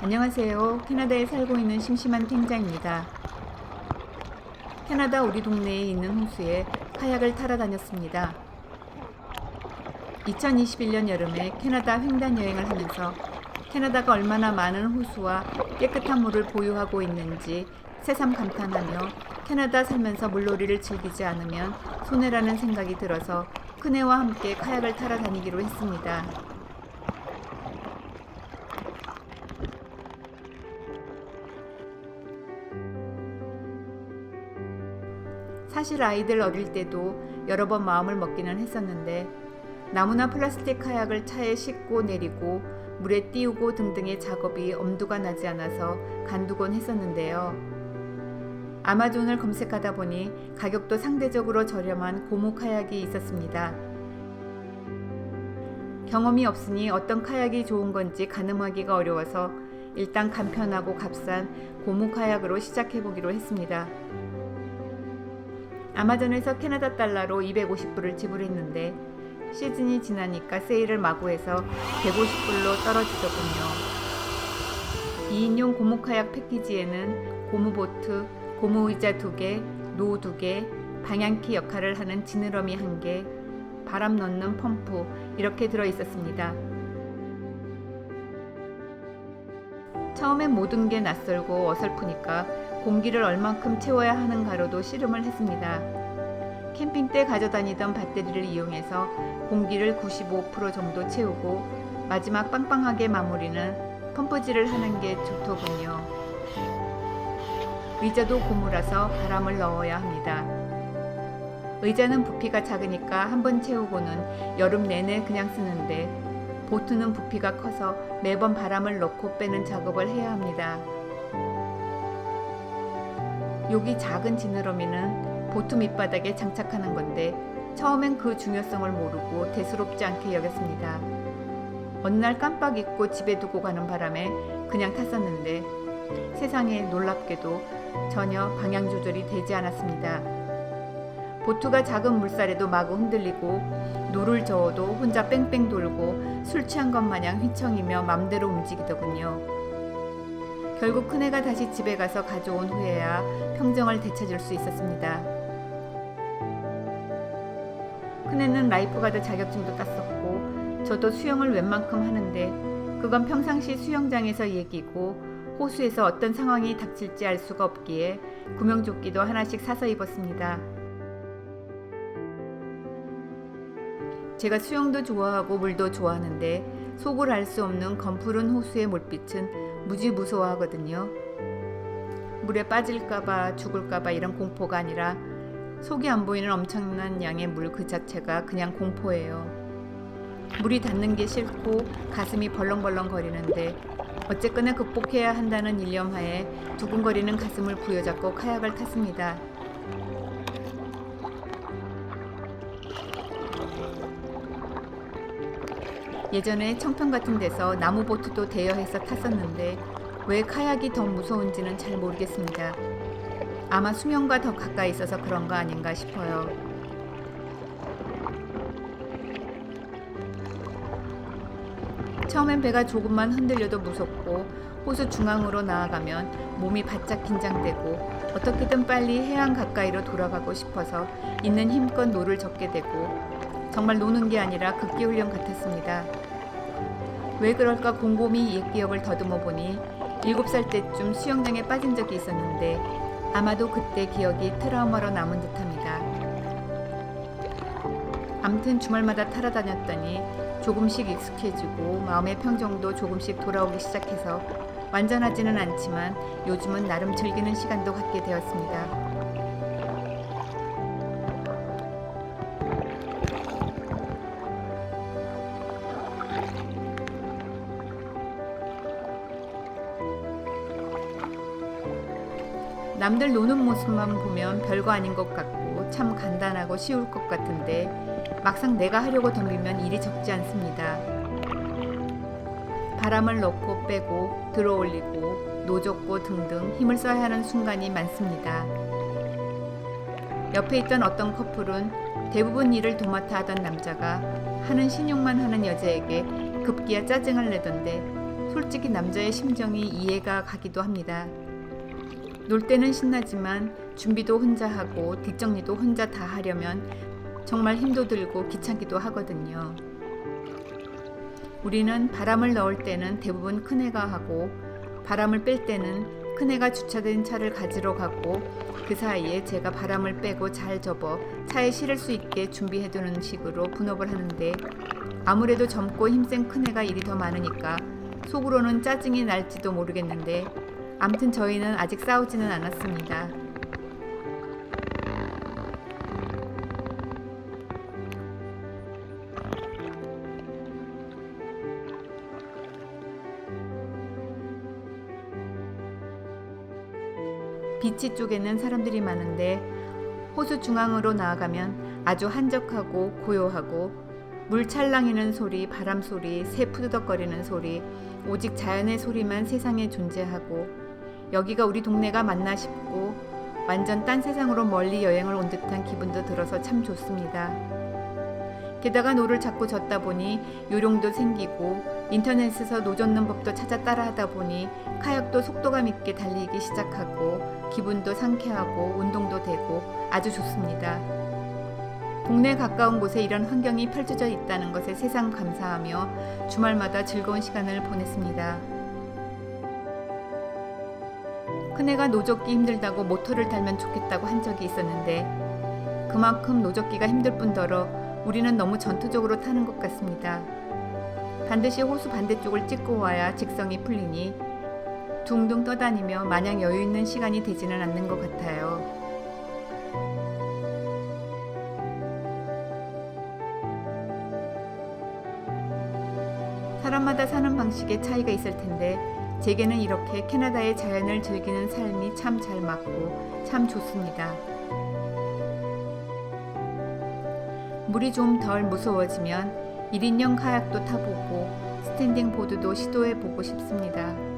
안녕하세요. 캐나다에 살고 있는 심심한 탱자입니다. 캐나다 우리 동네에 있는 호수에 카약을 타러 다녔습니다. 2021년 여름에 캐나다 횡단 여행을 하면서 캐나다가 얼마나 많은 호수와 깨끗한 물을 보유하고 있는지 새삼 감탄하며 캐나다 살면서 물놀이를 즐기지 않으면 손해라는 생각이 들어서 큰애와 함께 카약을 타러 다니기로 했습니다. 사실 아이들 어릴 때도 여러 번 마음을 먹기는 했었는데 나무나 플라스틱 카약을 차에 싣고 내리고 물에 띄우고 등등의 작업이 엄두가 나지 않아서 간두곤 했었는데요. 아마존을 검색하다 보니 가격도 상대적으로 저렴한 고무 카약이 있었습니다. 경험이 없으니 어떤 카약이 좋은 건지 가늠하기가 어려워서 일단 간편하고 값싼 고무 카약으로 시작해보기로 했습니다. 아마존에서 캐나다 달러로 250불을 지불했는데 시즌이 지나니까 세일을 마구 해서 150불로 떨어지더군요. 2인용 고무 카약 패키지에는 고무 보트, 고무 의자 2개, 노 2개, 방향키 역할을 하는 지느러미 1개, 바람 넣는 펌프 이렇게 들어있었습니다. 처음엔 모든 게 낯설고 어설프니까 공기를 얼만큼 채워야 하는가로도 씨름을 했습니다. 캠핑 때 가져다니던 배터리를 이용해서 공기를 95% 정도 채우고 마지막 빵빵하게 마무리는 펌프질을 하는 게 좋더군요. 의자도 고무라서 바람을 넣어야 합니다. 의자는 부피가 작으니까 한번 채우고는 여름 내내 그냥 쓰는데 보트는 부피가 커서 매번 바람을 넣고 빼는 작업을 해야 합니다. 여기 작은 지느러미는 보트 밑바닥에 장착하는 건데 처음엔 그 중요성을 모르고 대수롭지 않게 여겼습니다. 어느 날 깜빡 잊고 집에 두고 가는 바람에 그냥 탔었는데 세상에 놀랍게도 전혀 방향 조절이 되지 않았습니다. 보트가 작은 물살에도 마구 흔들리고 노를 저어도 혼자 뺑뺑 돌고 술 취한 것 마냥 휘청이며 맘대로 움직이더군요. 결국 큰애가 다시 집에 가서 가져온 후에야 평정을 되찾을 수 있었습니다. 큰애는 라이프가드 자격증도 땄었고 저도 수영을 웬만큼 하는데 그건 평상시 수영장에서 얘기고 호수에서 어떤 상황이 닥칠지 알 수가 없기에 구명조끼도 하나씩 사서 입었습니다. 제가 수영도 좋아하고 물도 좋아하는데 속을 알 수 없는 검푸른 호수의 물빛은 무지 무서워하거든요. 물에 빠질까봐 죽을까봐 이런 공포가 아니라 속이 안 보이는 엄청난 양의 물 그 자체가 그냥 공포예요. 물이 닿는 게 싫고 가슴이 벌렁벌렁 거리는데 어쨌거나 극복해야 한다는 일념하에 두근거리는 가슴을 부여잡고 카약을 탔습니다. 예전에 청평 같은 데서 나무보트도 대여해서 탔었는데 왜 카약이 더 무서운지는 잘 모르겠습니다. 아마 수면과 더 가까이 있어서 그런 거 아닌가 싶어요. 처음엔 배가 조금만 흔들려도 무섭고 호수 중앙으로 나아가면 몸이 바짝 긴장되고 어떻게든 빨리 해안 가까이로 돌아가고 싶어서 있는 힘껏 노를 젓게 되고 정말 노는 게 아니라 극기 훈련 같았습니다. 왜 그럴까 곰곰이 옛 기억을 더듬어 보니 7살 때쯤 수영장에 빠진 적이 있었는데 아마도 그때 기억이 트라우마로 남은 듯합니다. 암튼 주말마다 타러 다녔더니 조금씩 익숙해지고 마음의 평정도 조금씩 돌아오기 시작해서 완전하지는 않지만 요즘은 나름 즐기는 시간도 갖게 되었습니다. 남들 노는 모습만 보면 별거 아닌 것 같고 참 간단하고 쉬울 것 같은데 막상 내가 하려고 덤비면 일이 적지 않습니다. 바람을 넣고 빼고 들어올리고 노젓고 등등 힘을 써야 하는 순간이 많습니다. 옆에 있던 어떤 커플은 대부분 일을 도맡아 하던 남자가 하는 신용만 하는 여자에게 급기야 짜증을 내던데 솔직히 남자의 심정이 이해가 가기도 합니다. 놀 때는 신나지만 준비도 혼자 하고 뒷정리도 혼자 다 하려면 정말 힘도 들고 귀찮기도 하거든요. 우리는 바람을 넣을 때는 대부분 큰애가 하고 바람을 뺄 때는 큰애가 주차된 차를 가지러 가고 그 사이에 제가 바람을 빼고 잘 접어 차에 실을 수 있게 준비해두는 식으로 분업을 하는데 아무래도 젊고 힘센 큰애가 일이 더 많으니까 속으로는 짜증이 날지도 모르겠는데 암튼 저희는 아직 싸우지는 않았습니다. 비치 쪽에는 사람들이 많은데 호수 중앙으로 나아가면 아주 한적하고 고요하고 물 찰랑이는 소리, 바람 소리, 새 푸드덕거리는 소리, 오직 자연의 소리만 세상에 존재하고 여기가 우리 동네가 맞나 싶고 완전 딴 세상으로 멀리 여행을 온 듯한 기분도 들어서 참 좋습니다. 게다가 노를 자꾸 젓다 보니 요령도 생기고 인터넷에서 노 젓는 법도 찾아 따라하다 보니 카약도 속도감 있게 달리기 시작하고 기분도 상쾌하고 운동도 되고 아주 좋습니다. 동네 가까운 곳에 이런 환경이 펼쳐져 있다는 것에 세상 감사하며 주말마다 즐거운 시간을 보냈습니다. 큰애가 노젓기 힘들다고 모터를 달면 좋겠다고 한 적이 있었는데 그만큼 노젓기가 힘들 뿐더러 우리는 너무 전투적으로 타는 것 같습니다. 반드시 호수 반대쪽을 찍고 와야 직성이 풀리니 둥둥 떠다니며 마냥 여유 있는 시간이 되지는 않는 것 같아요. 사람마다 사는 방식에 차이가 있을 텐데 제게는 이렇게 캐나다의 자연을 즐기는 삶이 참 잘 맞고 참 좋습니다. 물이 좀 덜 무서워지면 1인용 카약도 타보고 스탠딩 보드도 시도해보고 싶습니다.